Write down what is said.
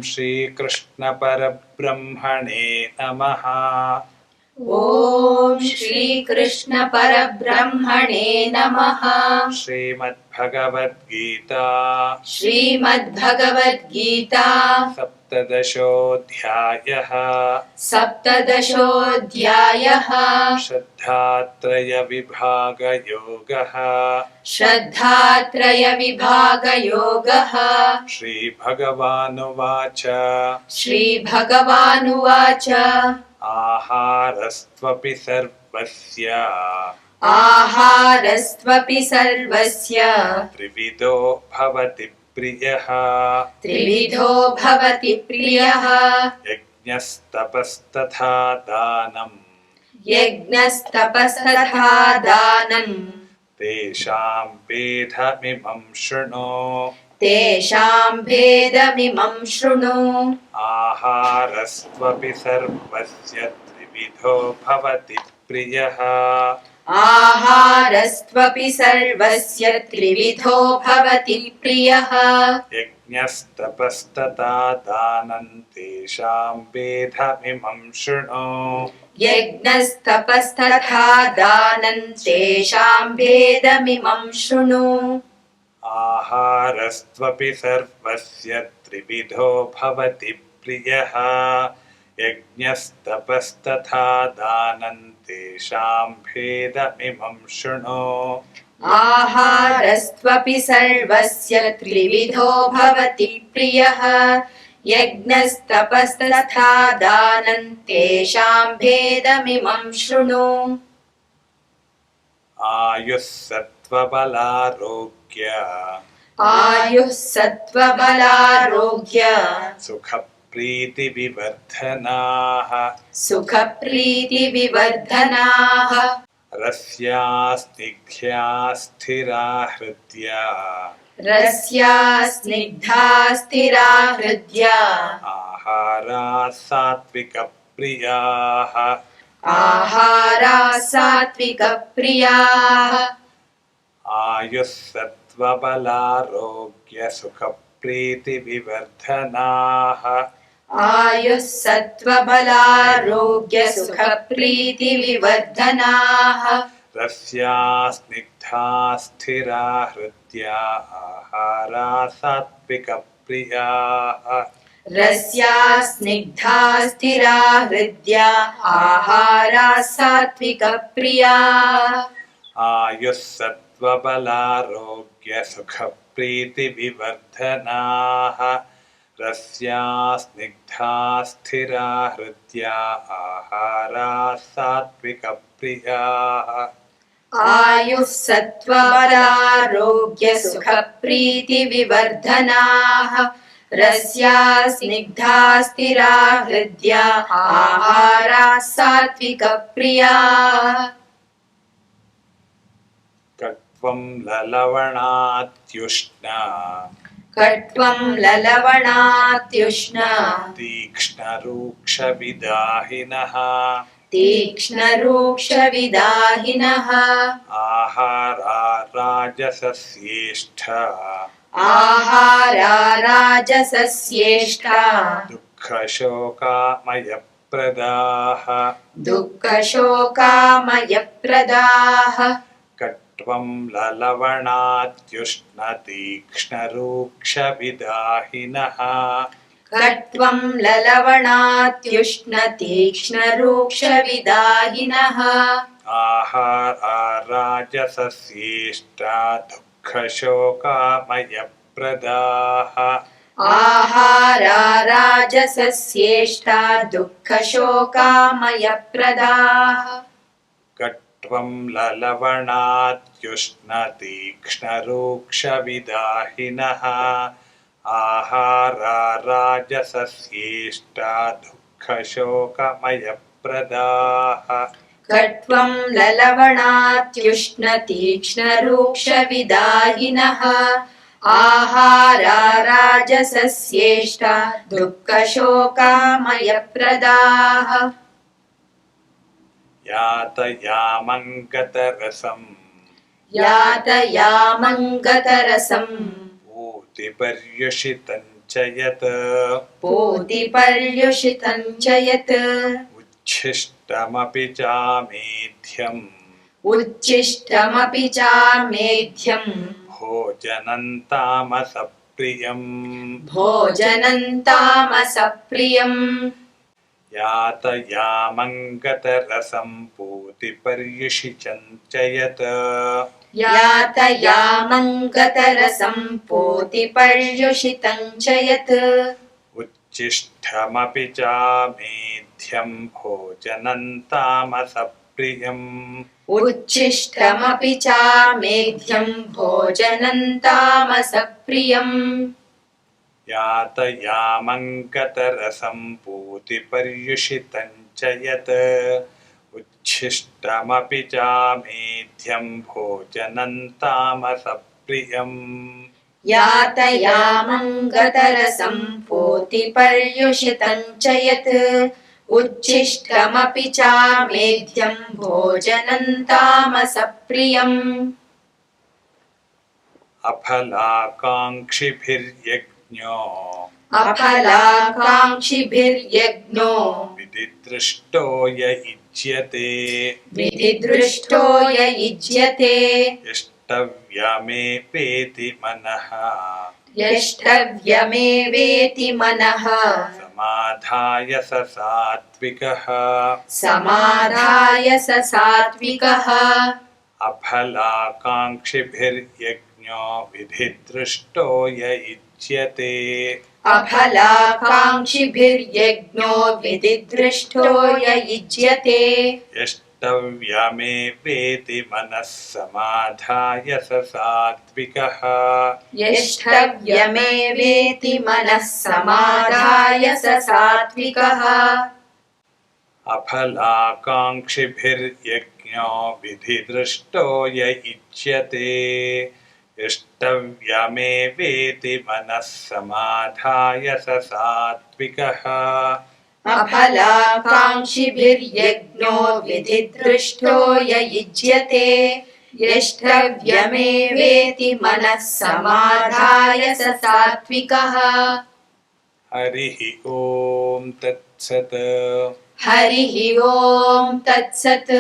श्रीकृष्ण परब्रह्मणे नमः। ॐ श्रीकृष्ण परब्रह्मणे नमः। श्रीमद्भगवद्गीता श्रीमद्भगवद्गीता सप्तदशोऽध्यायः। सप्तदशोऽध्यायः। श्रद्धात्रयविभागयोगः। श्रद्धात्रयविभागयोगः। श्रीभगवानुवाच श्रीभगवानुवाच आहारस्त्वपि सर्वस्य आहारस्त्वपि सर्वस्य त्रिविधो भवति प्रियः। त्रिविधो भवति प्रियः। यज्ञस्तपस्तथा दानम् यज्ञस्तपस्तथा दानम् तेषां भेदमिमं शृणु। तेषां भेदमिमं शृणु। आहारस्त्वपि सर्वस्य त्रिविधो भवति प्रियः। आहारस्त्वपि सर्वस्य त्रिविधो भवति प्रियः। यज्ञस्तपस्तथा दानं तेषां भेदमिमं शृणु। यज्ञस्तपस्तथा दानं तेषां भेदमिमं शृणु। आहारस्त्वपि सर्वस्य त्रिविधो भवति प्रियः। यज्ञस्तपस्तथा दानं तेषां भेदमिमं शृणु। आहारस्त्वपि सर्वस्य त्रिविधो भवति प्रियः। यज्ञस्तपस्तथा दानं तेषां भेदमिमं शृणु। आयुः सत्त्वबलारोग्य आयुः सत्त्वबलारोग्य सुखप्रीतिविवर्धनाः। सुखप्रीतिविवर्धनाः। रस्याः स्निग्ध्या स्थिरा हृद्या रस्याः स्निग्धा स्थिरा हृद्या आहाराः सात्विकप्रियाः। आहाराः सात्विकप्रियाः। आयुः सत्त्वबलारोग्य सुखप्रीतिविवर्धनाः। आयुः सत्त्वबलारोग्य सुखप्रीतिविवर्धनाः। रस्याः स्निग्धा स्थिरा हृद्या आहाराः सात्विकप्रियाः। रस्याः स्निग्धा स्थिरा हृद्या आहाराः सात्विकप्रियाः। आयुः सत्त्वबलारोग्य सुखप्रीतिविवर्धनाः। रस्याः स्निग्धा स्थिरा हृद्या आहाराः सात्विकप्रियाः। आयुः सत्त्वबलारोग्य सुखप्रीतिविवर्धनाः। रस्याः स्निग्धा स्थिरा हृद्या आहाराः सात्विकप्रियाः। कट्वं ललवणात्युष्णा कट्वं ललवणात्युष्णा तीक्ष्णरूक्षविदाहिनः। तीक्ष्णरूक्षविदाहिनः। आहारा राजसस्येष्ठा आहारा राजसस्येष्ठा दुःखशोकामयप्रदाः। दुःखशोकामयप्रदाः। कट्वं ललवणात्युष्णतीक्ष्णरूक्षविदाहिनः। कट्वं ललवणात्युष्णतीक्ष्णरूक्षविदाहिनः। आहारा राजसस्येष्टा दुःखशोकामयप्रदाः। आहारा राजसस्येष्टा दुःखशोकामयप्रदाः। कट्वं ललवणात्युष्णतीक्ष्णरूक्षविदाहिनः। आहारा राजसस्येष्टा दुःखशोकमयप्रदाः। कट्वं ललवणात्युष्णतीक्ष्णरूक्षविदाहिनः। आहारा राजसस्येष्टा दुःखशोकामयप्रदाः। यातयामङ्गतरसम् यातयामङ्गतरसम् ऊतिपर्युषितं च यत् पूतिपर्युषितं च यत् उच्छिष्टमपि चामेध्यम् उच्छिष्टमपि चामेध्यं भोजनं तामसप्रियम् भोजनं तामसप्रियम् यातयामं गतरसं पूतिपर्युषितं च यत् यातयामं गतरसं पूतिपर्युषितं च यत् उच्छिष्टमपि चामेध्यं भोजनं तामसप्रियम् उच्छिष्टमपि चामेध्यं भोजनं तामसप्रियम् यातयामं गतरसं पूतिपर्युषितं च यत् उच्छिष्टमपि चामेध्यं भोजनं तामसप्रियम् यातयामं गतरसं पूतिपर्युषितं च यत् उच्छिष्टमपि चामेध्यं भोजनं तामसप्रियम् अफलाकाङ्क्षिभिर्यज्ञो अफलाकाङ्क्षिभिर्यज्ञो विधिदृष्टो य युज्यते विधिदृष्टो य युज्यते यष्टव्यमेवेति मनः यष्टव्यमेवेति मनः समाधाय स सात्विकः समाधाय स सात्विकः अफलाकाङ्क्षिभिर्यज्ञो विधिदृष्टो य युज्यते अफलाकाङ्क्षिभिर्यज्ञो विधिदृष्टो य युज्यते यष्टव्यमेवेति मनः समाधाय स सात्विकः यष्टव्यमेवेति मनः समाधाय स सात्विकः अफलाकाङ्क्षिभिर्यज्ञो विधिदृष्टो य युज्यते यष्टव्यमेवेति मनः समाधाय स सात्विकः अफलाकाङ्क्षिभिर्यज्ञो विधिदृष्टो य युज्यते यष्टव्यमेवेति मनः समाधाय स सात्विकः हरिः ओम तत्सत् हरिः ओम तत्सत्।